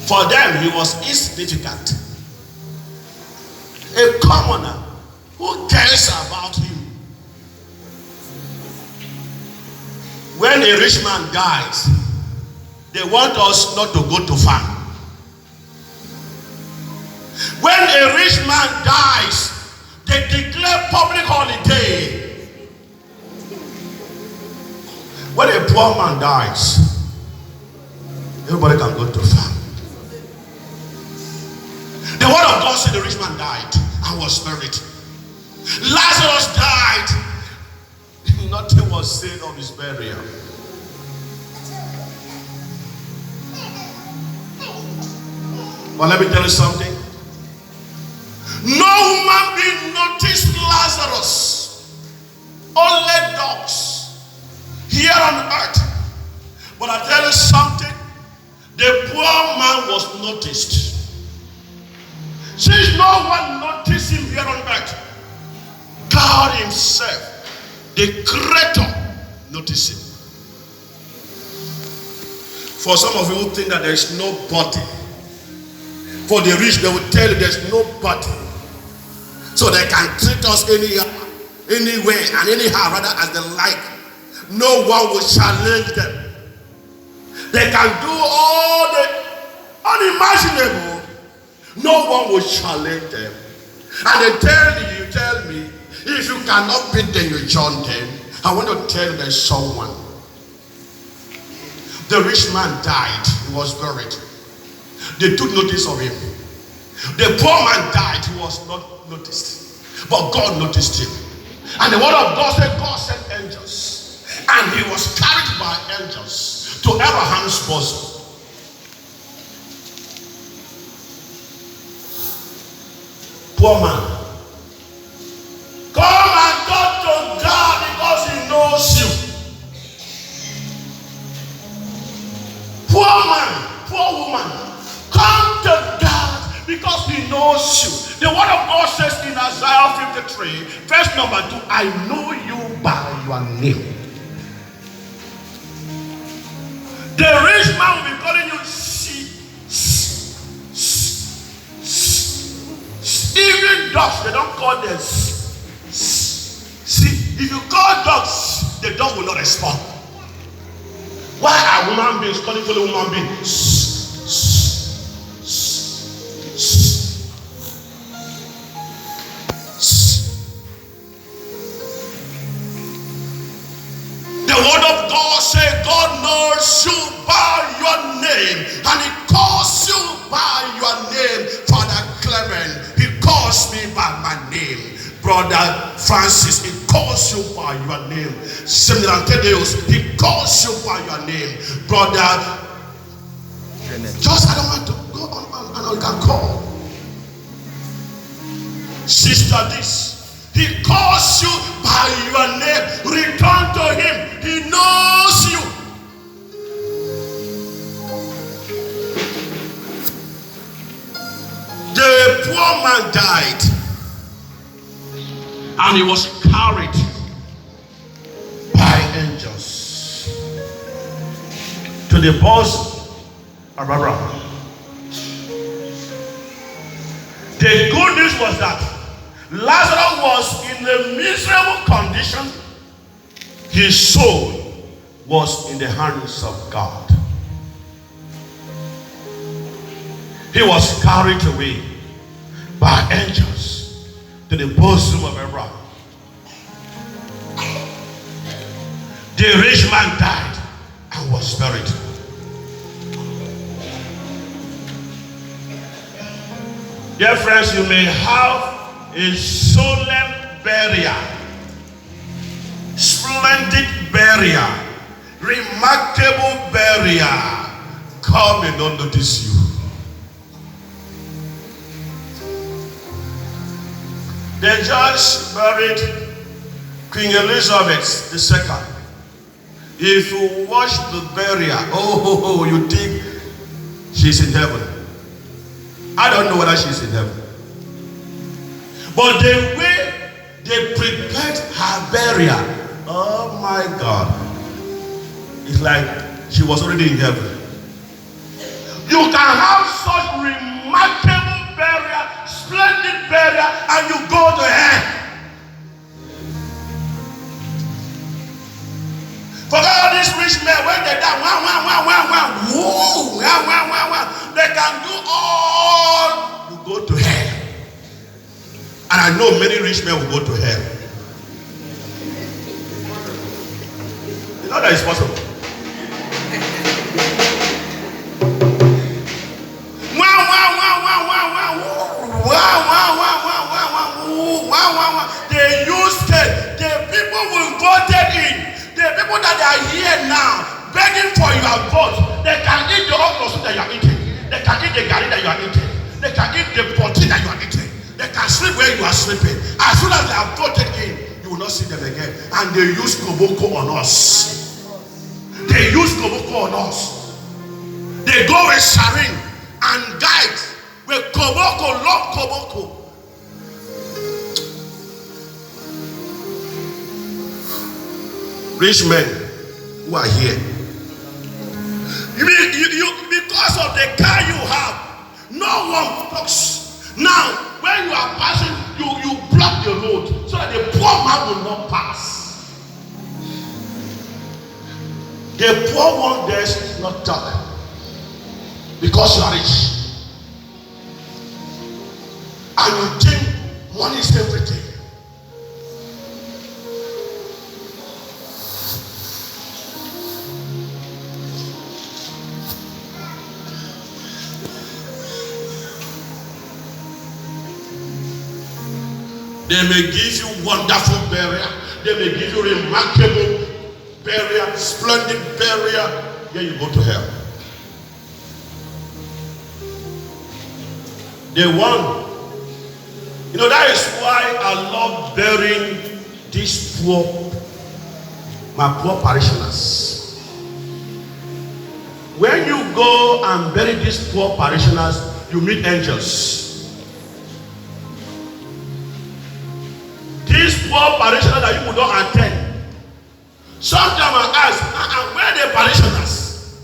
For them, he was insignificant. A commoner. Who cares about him? When a rich man dies, they want us not to go to farm. When a rich man dies, they declare public holiday. When a poor man dies, everybody can go to farm. The word of God said the rich man died and was buried. Lazarus died. Nothing was said of his burial. But let me tell you something. No human being noticed Lazarus. Only dogs here on earth. But I tell you something. The poor man was noticed. Since no one noticed him here on earth, God himself, the creator, noticed him. For some of you who think that there is no body, for the rich, they will tell you there's no body. So they can treat us anyhow, anywhere, and anyhow, rather as they like. No one will challenge them. They can do all the unimaginable. No one will challenge them. And they tell me, if you cannot beat them, you join them. I want to tell you there's someone. The rich man died. He was buried. They took notice of him. The poor man died. He was not noticed. But God noticed him. And the word of God said God sent angels. And he was carried by angels to Abraham's bosom. Poor man. Come and talk to God because he knows you. Poor man, poor woman. Come to God because he knows you. The word of God says in Isaiah 53, verse number 2, I know you by your name. The rich man will be calling you Even dogs, they don't call them See, if you call dogs, the dog will not respond. Why are human beings calling fellow human beings? The word of God says God knows you by your name, and he calls you by your name. Father Clement, he calls me by my name. Brother Francis, he calls you by your name. Seminatedeus, he calls you by your name. Brother, just I don't want to go on and I can call. Sister this, he calls you by your name. Return to him. He knows you. The poor man died. And he was carried by angels to the bosom of Abraham. The good news was that Lazarus was in a miserable condition. His soul was in the hands of God. He was carried away by angels to the bosom of Abraham. The rich man died and was buried. Dear friends, you may have a solemn burial, splendid burial, remarkable burial. God may not notice you. The judge buried Queen Elizabeth II. If you watch the burial, you think she's in heaven. I don't know whether she's in heaven. But the way they prepared her burial, oh my God, it's like she was already in heaven. You can have remarkable burial, splendid burial, and you go to hell. For all these rich men, when they die, they can do all, you go to hell. And I know many rich men will go to hell. You know that is possible. They used it. The people who voted in, the people that are here now, begging for your vote, they can eat the okra that you are eating. They can eat the garri that you are eating. They can eat the potty that you are eating. They can sleep where you are sleeping. As soon as they have voted in, you will not see them again. And they use koboko on us. They use koboko on us. They go with sarin and guide with koboko, long koboko. Rich men who are here, you because of the car you have, no one talks. Now, when you are passing, you block the road so that the poor man will not pass. The poor one dares not talk because you are rich, and you think money is everything. They may give you wonderful burial. They may give you remarkable burial, splendid burial. Then you go to hell. They won. You know, that is why I love burying these my poor parishioners. When you go and bury these poor parishioners, you meet angels. These poor parishioners that you don't attend. Sometimes I ask, where are the parishioners?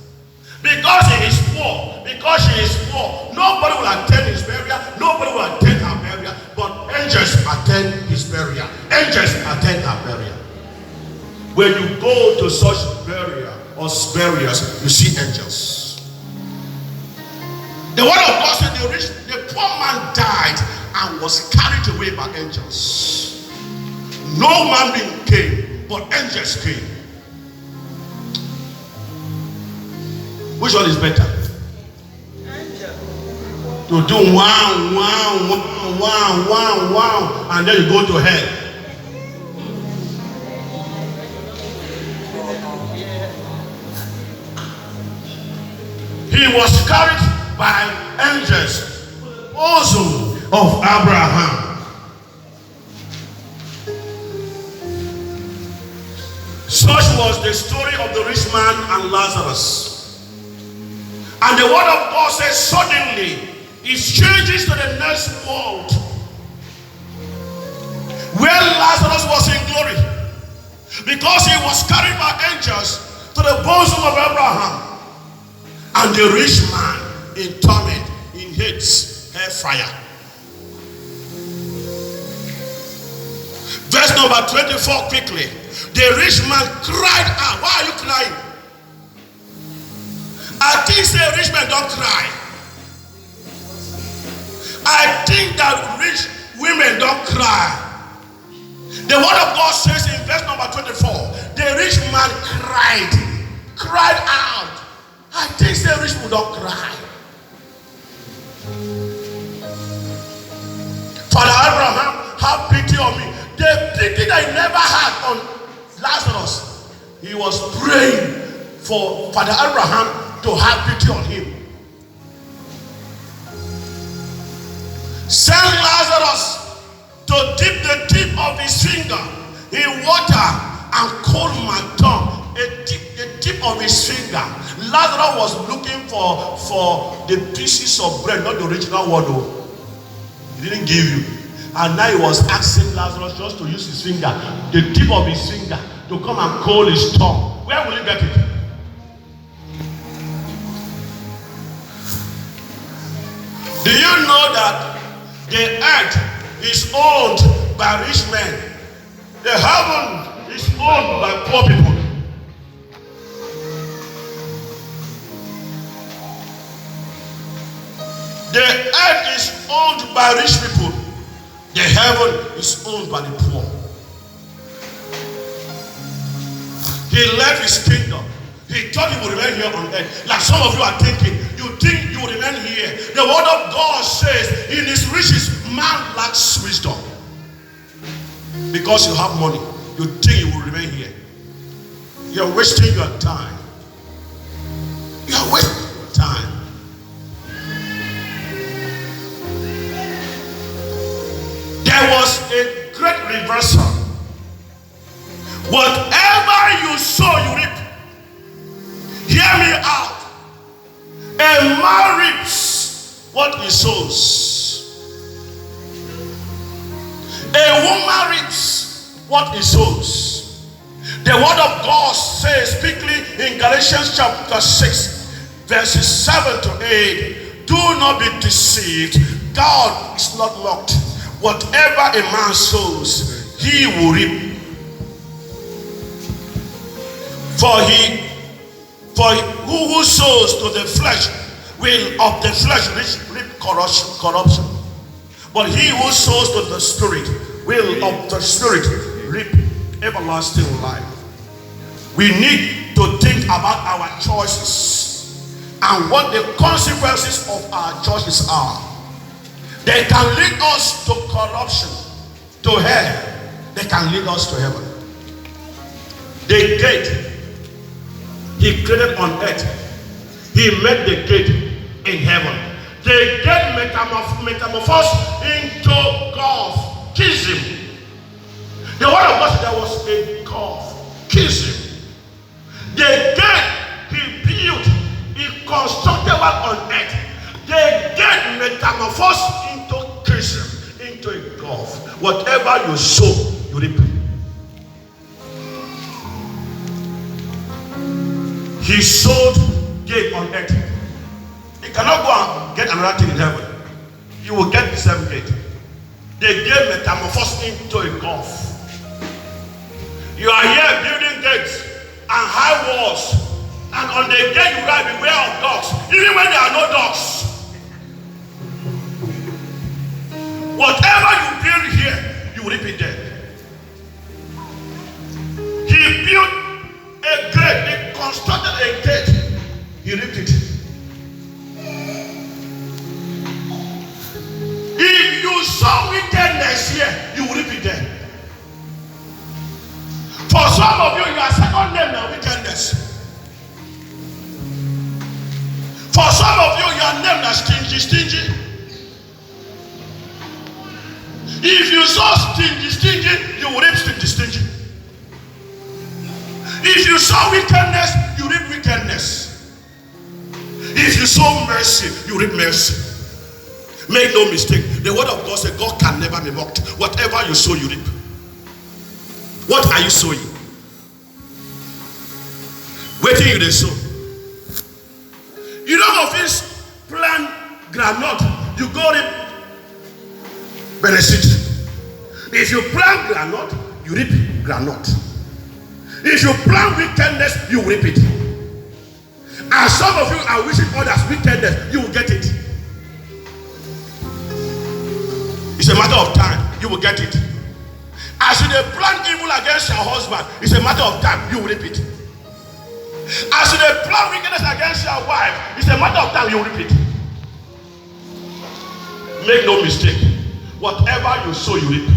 Because he is poor, because she is poor, nobody will attend his burial, nobody will attend her burial, but angels attend his burial. Angels attend her burial. When you go to such burial or burials, you see angels. The word of God said the poor man died and was carried away by angels. No man being came, but angels came. Which one is better? Angel. To do wow, and then you go to hell. He was carried by angels, bosom of Abraham. Such was the story of the rich man and Lazarus. And the word of God says suddenly it changes to the next world, where Lazarus was in glory, because he was carried by angels to the bosom of Abraham. And the rich man in torment, in hates, hellfire. Verse number 24 quickly. The rich man cried out. Why are you crying? I think say rich men don't cry. I think that rich women don't cry. The word of God says in verse number 24, the rich man cried out. I think say rich people don't cry. Father Abraham, have pity on me. The pity that he never had on Lazarus, he was praying for Father Abraham to have pity on him. Send Lazarus to dip the tip of his finger in water and cold my tongue. The tip of his finger. Lazarus was looking for the pieces of bread, not the original one. He didn't give you. And now he was asking Lazarus just to use his finger, the tip of his finger, to come and cool his tongue. Where will he get it? Do you know that the earth is owned by rich men? The heaven is owned by poor people. The earth is owned by rich people. The heaven is owned by the poor. He left his kingdom. He thought he would remain here on earth. Like some of you are thinking, you think you will remain here. The word of God says, in his riches, man lacks wisdom. Because you have money, you think you will remain here. You're wasting your time. You're wasting your time. There was a great reversal. Whatever you sow, you reap. Hear me out. A man reaps what he sows. A woman reaps what he sows. The word of God says quickly in Galatians chapter 6, verses 7 to 8, do not be deceived. God is not mocked. Whatever a man sows, he will reap. For who sows to the flesh will of the flesh reap corruption. But he who sows to the spirit will of the spirit reap everlasting life. We need to think about our choices and what the consequences of our choices are. They can lead us to corruption, to hell. They can lead us to heaven. The gate he created on earth, he made the gate in heaven. The gate metamorphosed into Gulf-kism. The word of God said there was a Gulf-kism. The gate he built, he constructed one on earth. The gate metamorphosed into kism, into a gulf. Whatever you sow, you reap. He sowed gate on earth. He cannot go and get another thing in heaven. You will get the same gate. The gate metamorphosed into a gulf. You are here building gates and high walls, and on the gate you write beware of dogs, even when there are no dogs. Whatever you build here, you reap it there. He built a gate, he constructed a gate, he reaped it. If you sow wickedness here, you will reap it there. For some of you, your second name is wickedness. For some of you, your name is stingy. If you sow stingy, you will reap stingy. If you sow wickedness, you reap wickedness. If you sow mercy, you reap mercy. Make no mistake, the word of God says God can never be mocked. Whatever you sow, you reap. What are you sowing? Waiting you they sow. You don't of this plant groundnut, you go reap benefit. If you plant groundnut, you reap groundnut. If you plant wickedness, you reap it. And some of you are wishing others wickedness, you will get it. It's a matter of time, you will get it. As you plan evil against your husband, it's a matter of time, you will reap it. As you plan wickedness against your wife, it's a matter of time, you will reap it. Make no mistake, whatever you sow, you reap.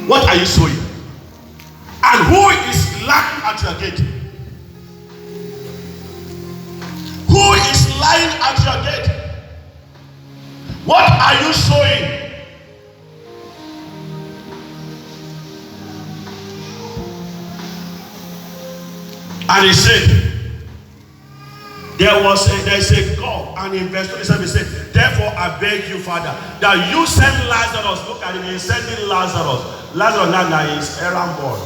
What are you sowing? And who is lying at your gate? Who is lying at your gate? What are you sowing? And he said, there's a God, and in verse 27 he said, therefore I beg you, Father, that you send Lazarus. Look at him, he's sending Lazarus. Lazarus now is errand boy.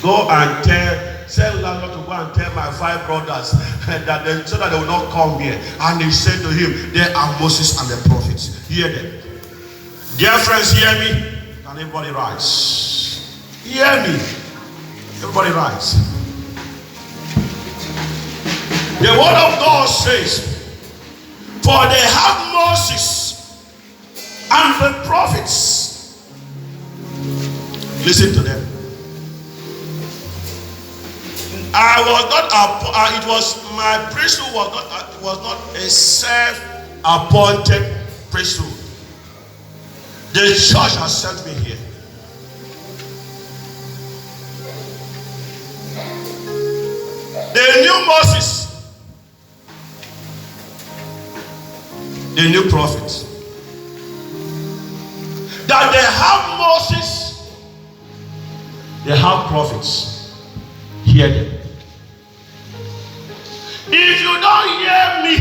Go and tell send Lazarus to go and tell my 5 brothers that so that they will not come here. And he said to him, there are Moses and the prophets. Hear them. Dear friends, hear me. Can everybody rise? Hear me. Everybody rise. The word of God says, for they have Moses and the prophets. Listen to them. It was my priesthood was not a self-appointed priesthood. The church has sent me here. They knew Moses. They knew prophets. That they have Moses, they have prophets. Hear them. If you don't hear me,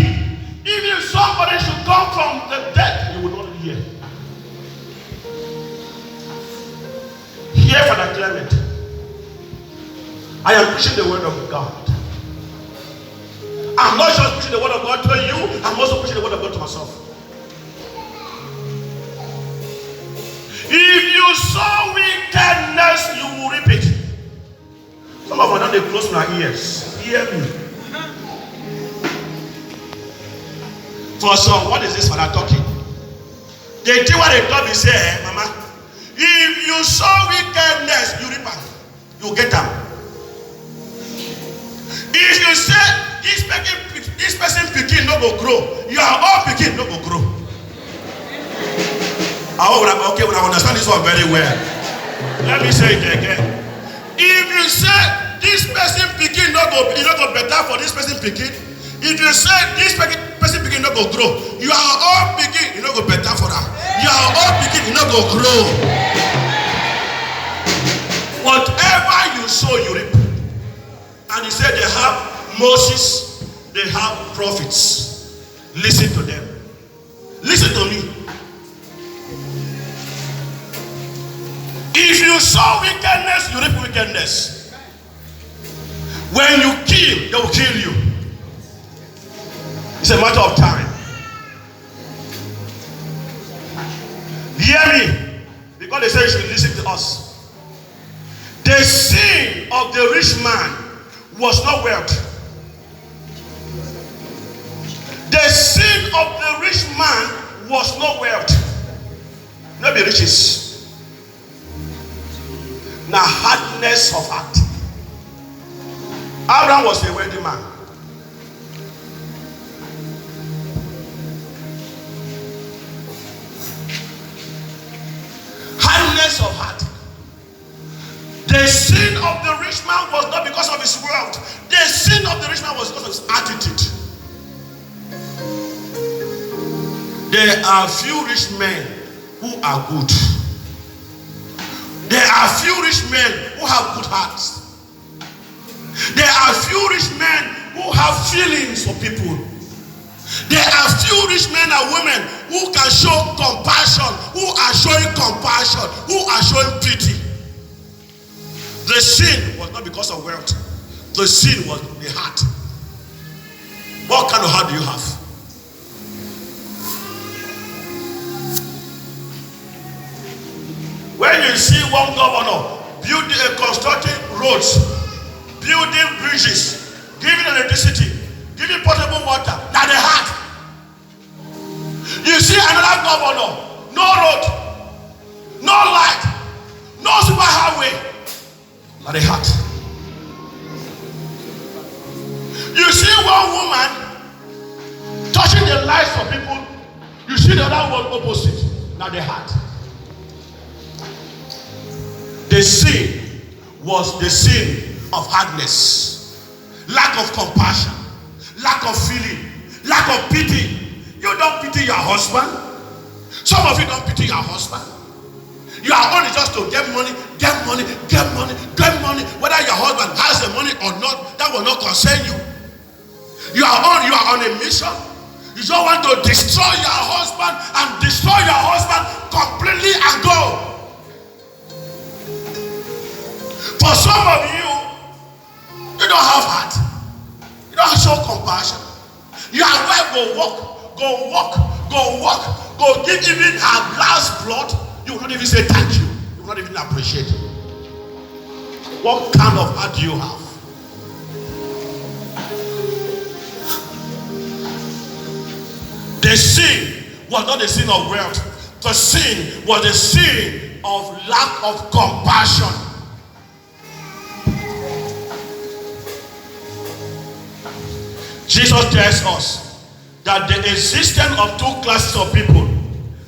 even if somebody should come from the dead, you will not hear. Hear Father Clement. I am preaching the word of God. I'm not just preaching the word of God to you, I'm also preaching the word of God to myself. If you sow wickedness, you will reap it. Some of them, they close my ears. Hear me. For some, what is this Father talking? They do what they talk, they say, Mama, if you sow wickedness, you reap it. You get them. If you say, this person picking no go grow, you are all picking no go grow. Okay, when I understand this one very well. Let me say it again. If you say this person picking no go better for this person picking, if you say this person picking no go grow, you are all picking, go better for them. You are all picking, go grow. Whatever you sow, you reap. And he said they have Moses, they have prophets. Listen to them. Listen to me. If you sow wickedness, you reap wickedness. When you kill, they will kill you. It's a matter of time. Hear me. Because they say you should listen to us. The sin of the rich man was not wealth. The sin of the rich man was not wealth. Not the riches. Now hardness of heart. Abraham was a wealthy man. Hardness of heart. The sin of the rich man was not because of his wealth. The sin of the rich man was because of his attitude. There are few rich men who are good. There are few rich men who have good hearts. There are few rich men who have feelings for people. There are few rich men and women who can show compassion, who are showing compassion, who are showing pity. The sin was not because of wealth. The sin was the heart. What kind of heart do you have? When you see one governor constructing roads, building bridges, giving electricity, giving potable water, now the heart. You see another governor, no road, no light, no super highway, now the heart. You see one woman touching the lives of people, you see the other one opposite, now the heart. The sin was the sin of hardness, lack of compassion, lack of feeling, lack of pity. You don't pity your husband. Some of you don't pity your husband. You are only just to get money, get money, get money, get money. Whether your husband has the money or not, that will not concern you. You are on a mission. You don't want to destroy your husband and destroy your husband completely and go. For some of you, don't have heart. You don't show compassion. Your wife go give even her last blood. You will not even say thank you. You will not even appreciate it. What kind of heart do you have? The sin was not the sin of wealth. The sin was the sin of lack of compassion. Jesus tells us that the existence of two classes of people,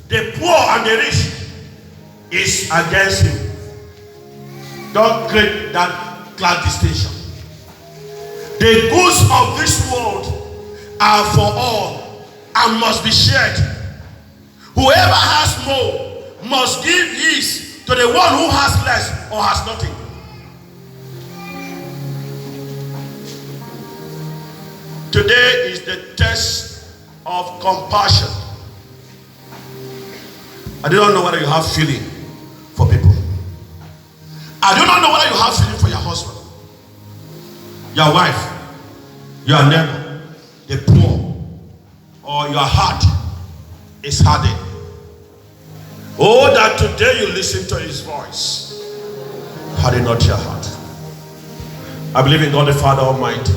the poor and the rich, is against him. Don't create that class distinction. The goods of this world are for all and must be shared. Whoever has more must give his to the one who has less or has nothing. Today is the test of compassion. I do not know whether you have feeling for people. I do not know whether you have feeling for your husband, your wife, your neighbor, the poor, or your heart is hardened. Oh, that today you listen to his voice. Harden not your heart. I believe in God the Father Almighty,